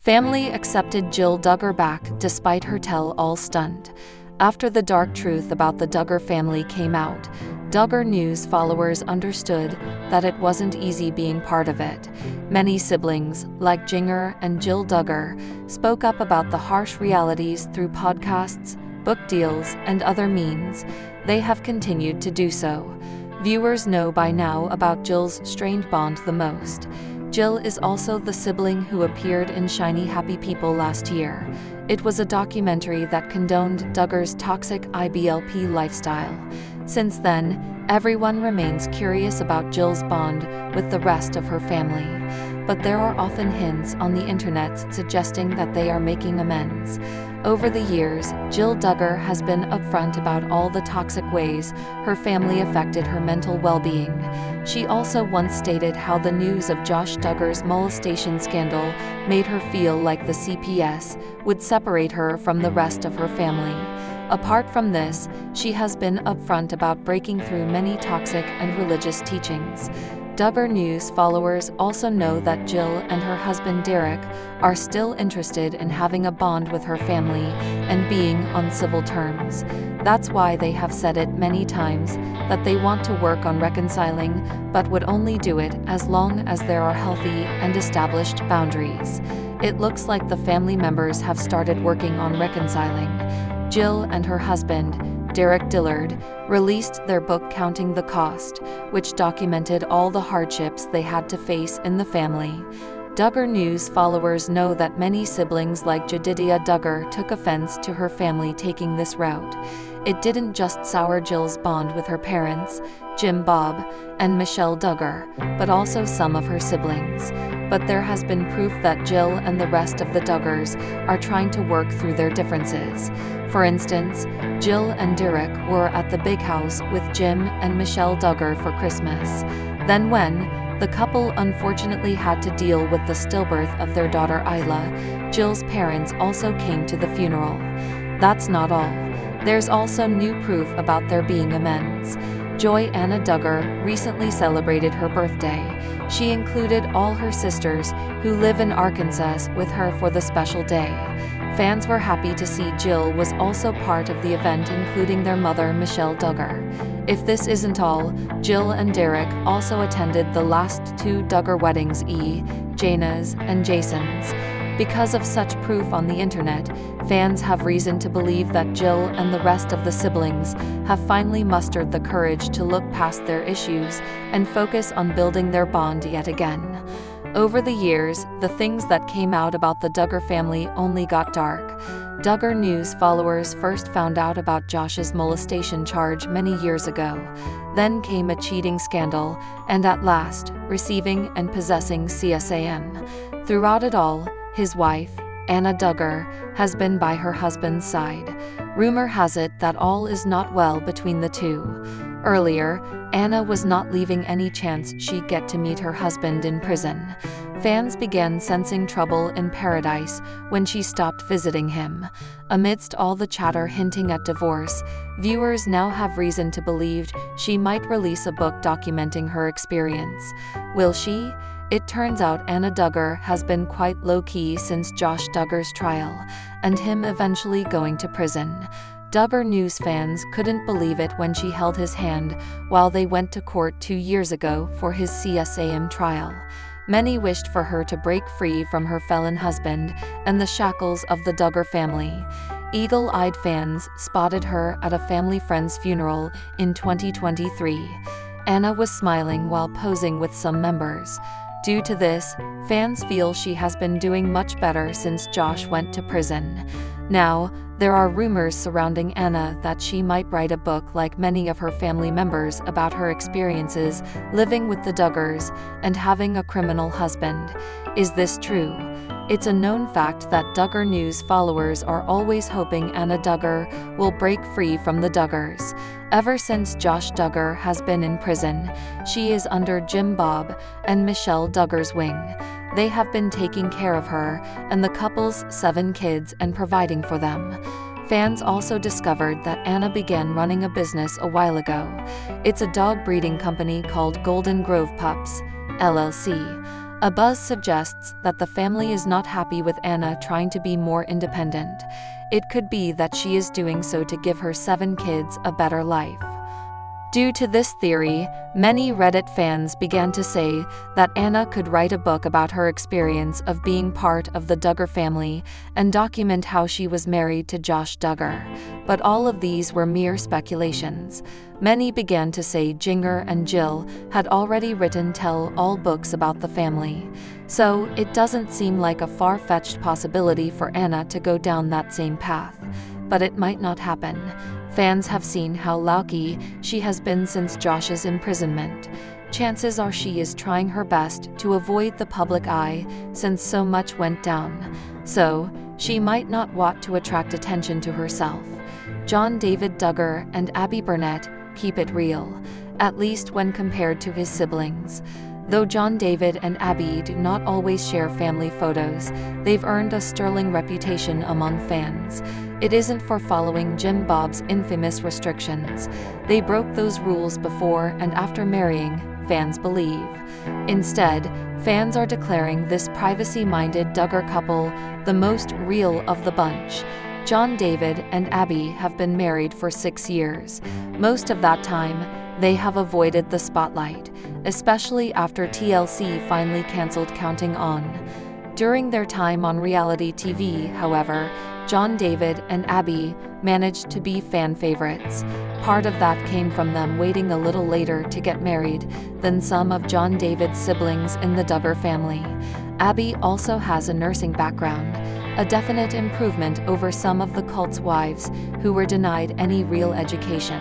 Family accepted Jill Duggar back despite her tell-all stunt. After the dark truth about the Duggar family came out, Duggar News followers understood that it wasn't easy being part of it. Many siblings, like Jinger and Jill Duggar, spoke up about the harsh realities through podcasts, book deals, and other means. They have continued to do so. Viewers know by now about Jill's strained bond the most. Jill is also the sibling who appeared in Shiny Happy People last year. It was a documentary that condoned Duggar's toxic IBLP lifestyle. Since then, everyone remains curious about Jill's bond with the rest of her family. But there are often hints on the internet suggesting that they are making amends. Over the years, Jill Duggar has been upfront about all the toxic ways her family affected her mental well-being. She also once stated how the news of Josh Duggar's molestation scandal made her feel like the CPS would separate her from the rest of her family. Apart from this, she has been upfront about breaking through many toxic and religious teachings. Duggar News followers also know that Jill and her husband Derek are still interested in having a bond with her family and being on civil terms. That's why they have said it many times that they want to work on reconciling, but would only do it as long as there are healthy and established boundaries. It looks like the family members have started working on reconciling. Jill and her husband, Derek Dillard, released their book Counting the Cost, which documented all the hardships they had to face in the family. Duggar News followers know that many siblings like Jedidiah Duggar took offense to her family taking this route. It didn't just sour Jill's bond with her parents, Jim Bob and Michelle Duggar, but also some of her siblings. But there has been proof that Jill and the rest of the Duggars are trying to work through their differences. For instance, Jill and Derek were at the big house with Jim and Michelle Duggar for Christmas. Then when the couple unfortunately had to deal with the stillbirth of their daughter Isla, Jill's parents also came to the funeral. That's not all. There's also new proof about there being amends. Joy Anna Duggar recently celebrated her birthday. She included all her sisters, who live in Arkansas, with her for the special day. Fans were happy to see Jill was also part of the event, including their mother Michelle Duggar. If this isn't all, Jill and Derek also attended the last two Duggar weddings, Jana's and Jason's. Because of such proof on the internet, fans have reason to believe that Jill and the rest of the siblings have finally mustered the courage to look past their issues and focus on building their bond yet again. Over the years, the things that came out about the Duggar family only got dark. Duggar News followers first found out about Josh's molestation charge many years ago. Then came a cheating scandal, and at last, receiving and possessing CSAM. Throughout it all, his wife, Anna Duggar, has been by her husband's side. Rumor has it that all is not well between the two. Earlier, Anna was not leaving any chance she'd get to meet her husband in prison. Fans began sensing trouble in paradise when she stopped visiting him. Amidst all the chatter hinting at divorce, viewers now have reason to believe she might release a book documenting her experience. Will she? It turns out Anna Duggar has been quite low-key since Josh Duggar's trial, and him eventually going to prison. Duggar News fans couldn't believe it when she held his hand while they went to court 2 years ago for his CSAM trial. Many wished for her to break free from her felon husband and the shackles of the Duggar family. Eagle-eyed fans spotted her at a family friend's funeral in 2023. Anna was smiling while posing with some members. Due to this, fans feel she has been doing much better since Josh went to prison. Now, there are rumors surrounding Anna that she might write a book like many of her family members about her experiences living with the Duggars and having a criminal husband. Is this true? It's a known fact that Duggar News followers are always hoping Anna Duggar will break free from the Duggars. Ever since Josh Duggar has been in prison, she is under Jim Bob and Michelle Duggar's wing. They have been taking care of her and the couple's 7 kids and providing for them. Fans also discovered that Anna began running a business a while ago. It's a dog breeding company called Golden Grove Pups, LLC. A buzz suggests that the family is not happy with Anna trying to be more independent. It could be that she is doing so to give her 7 kids a better life. Due to this theory, many Reddit fans began to say that Anna could write a book about her experience of being part of the Duggar family and document how she was married to Josh Duggar. But all of these were mere speculations. Many began to say Jinger and Jill had already written tell-all books about the family. So it doesn't seem like a far-fetched possibility for Anna to go down that same path. But it might not happen. Fans have seen how lucky she has been since Josh's imprisonment. Chances are she is trying her best to avoid the public eye since so much went down. So, she might not want to attract attention to herself. John David Duggar and Abby Burnett keep it real, at least when compared to his siblings. Though John David and Abby do not always share family photos, they've earned a sterling reputation among fans. It isn't for following Jim Bob's infamous restrictions. They broke those rules before and after marrying, fans believe. Instead, fans are declaring this privacy-minded Duggar couple the most real of the bunch. John David and Abby have been married for 6 years. Most of that time, they have avoided the spotlight, especially after TLC finally canceled Counting On. During their time on reality TV, however, John David and Abby managed to be fan favorites. Part of that came from them waiting a little later to get married than some of John David's siblings in the Duggar family. Abby also has a nursing background, a definite improvement over some of the cult's wives who were denied any real education.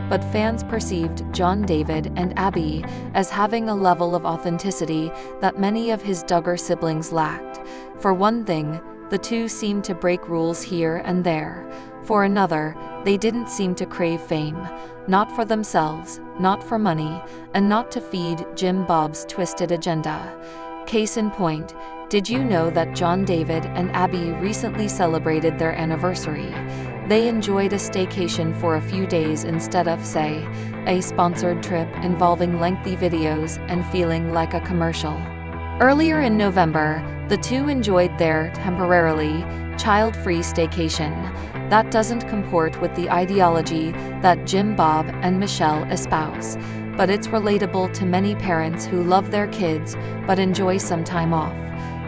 But fans perceived John David and Abby as having a level of authenticity that many of his Duggar siblings lacked. For one thing, the two seemed to break rules here and there. For another, they didn't seem to crave fame. Not for themselves, not for money, and not to feed Jim Bob's twisted agenda. Case in point, did you know that John David and Abby recently celebrated their anniversary? They enjoyed a staycation for a few days instead of, say, a sponsored trip involving lengthy videos and feeling like a commercial. Earlier in November, the two enjoyed their, temporarily, child-free staycation. That doesn't comport with the ideology that Jim Bob and Michelle espouse, but it's relatable to many parents who love their kids but enjoy some time off.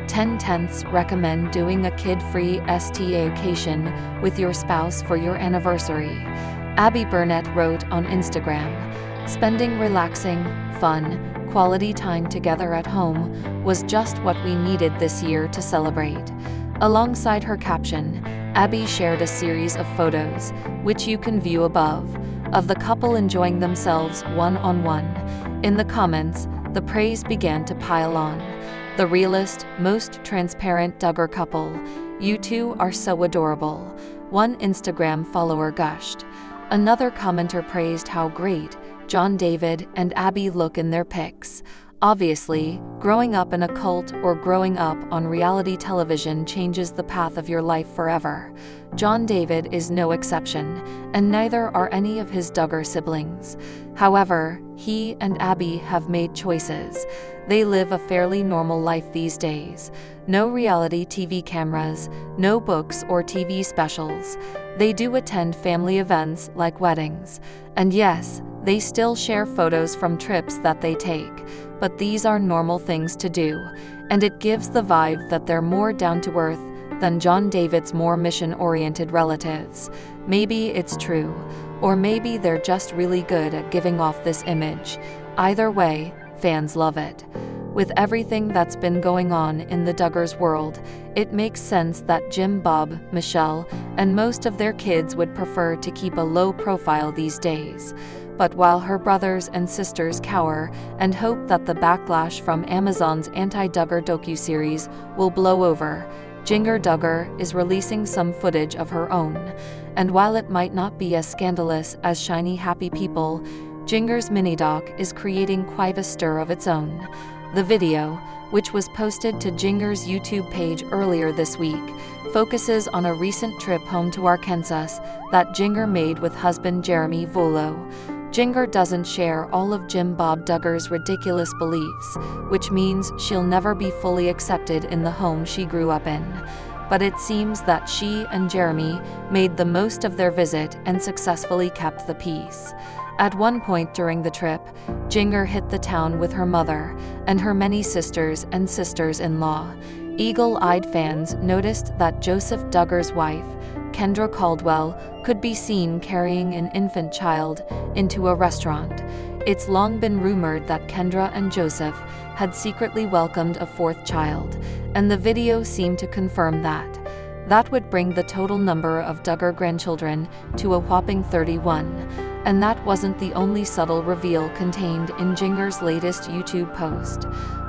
10/10ths recommend doing a kid-free staycation with your spouse for your anniversary. Abby Burnett wrote on Instagram, "Spending relaxing, fun, quality time together at home was just what we needed this year to celebrate." Alongside her caption, Abby shared a series of photos, which you can view above, of the couple enjoying themselves one-on-one. In the comments, the praise began to pile on. "The realest, most transparent Duggar couple. You two are so adorable," one Instagram follower gushed. Another commenter praised how great John David and Abby look in their pics. Obviously, growing up in a cult or growing up on reality television changes the path of your life forever. John David is no exception, and neither are any of his Duggar siblings. However, he and Abby have made choices. They live a fairly normal life these days. No reality TV cameras, no books or TV specials. They do attend family events like weddings. And yes, they still share photos from trips that they take. But these are normal things to do, and it gives the vibe that they're more down-to-earth than John David's more mission-oriented relatives. Maybe it's true, or maybe they're just really good at giving off this image. Either way, fans love it. With everything that's been going on in the Duggars' world, it makes sense that Jim Bob, Michelle, and most of their kids would prefer to keep a low profile these days. But while her brothers and sisters cower and hope that the backlash from Amazon's anti-Duggar docuseries will blow over, Jinger Duggar is releasing some footage of her own. And while it might not be as scandalous as Shiny Happy People, Jinger's mini-doc is creating quite a stir of its own. The video, which was posted to Jinger's YouTube page earlier this week, focuses on a recent trip home to Arkansas that Jinger made with husband Jeremy Volo. Jinger doesn't share all of Jim Bob Duggar's ridiculous beliefs, which means she'll never be fully accepted in the home she grew up in. But it seems that she and Jeremy made the most of their visit and successfully kept the peace. At one point during the trip, Jinger hit the town with her mother and her many sisters and sisters-in-law. Eagle-eyed fans noticed that Joseph Duggar's wife, Kendra Caldwell, could be seen carrying an infant child into a restaurant. It's long been rumored that Kendra and Joseph had secretly welcomed a fourth child, and the video seemed to confirm that. That would bring the total number of Duggar grandchildren to a whopping 31. And that wasn't the only subtle reveal contained in Jinger's latest YouTube post.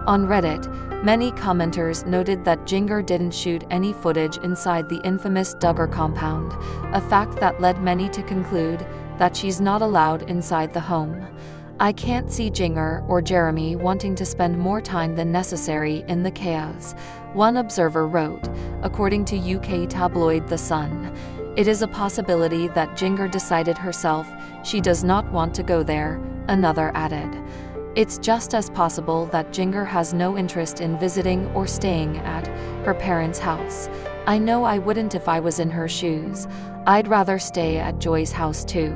On Reddit, many commenters noted that Jinger didn't shoot any footage inside the infamous Duggar compound, a fact that led many to conclude that she's not allowed inside the home. I can't see Jinger or Jeremy wanting to spend more time than necessary in the chaos, one observer wrote, according to UK tabloid The Sun. It is a possibility that Jinger decided herself she does not want to go there, another added. It's just as possible that Jinger has no interest in visiting or staying at her parents' house. I know I wouldn't if I was in her shoes. I'd rather stay at Joy's house too,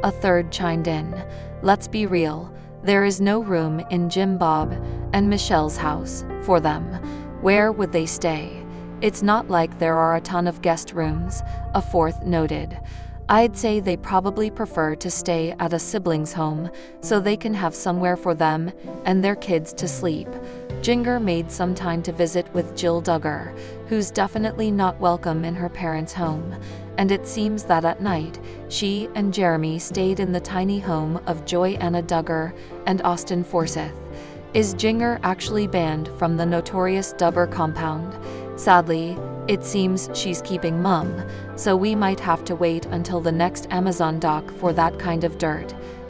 a third chimed in. Let's be real, there is no room in Jim Bob and Michelle's house for them. Where would they stay? It's not like there are a ton of guest rooms, a fourth noted. I'd say they probably prefer to stay at a sibling's home so they can have somewhere for them and their kids to sleep. Jinger made some time to visit with Jill Duggar, who's definitely not welcome in her parents' home, and it seems that at night, she and Jeremy stayed in the tiny home of Joy Anna Duggar and Austin Forsyth. Is Jinger actually banned from the notorious Duggar compound? Sadly, it seems she's keeping mum, so we might have to wait until the next Amazon doc for that kind of dirt.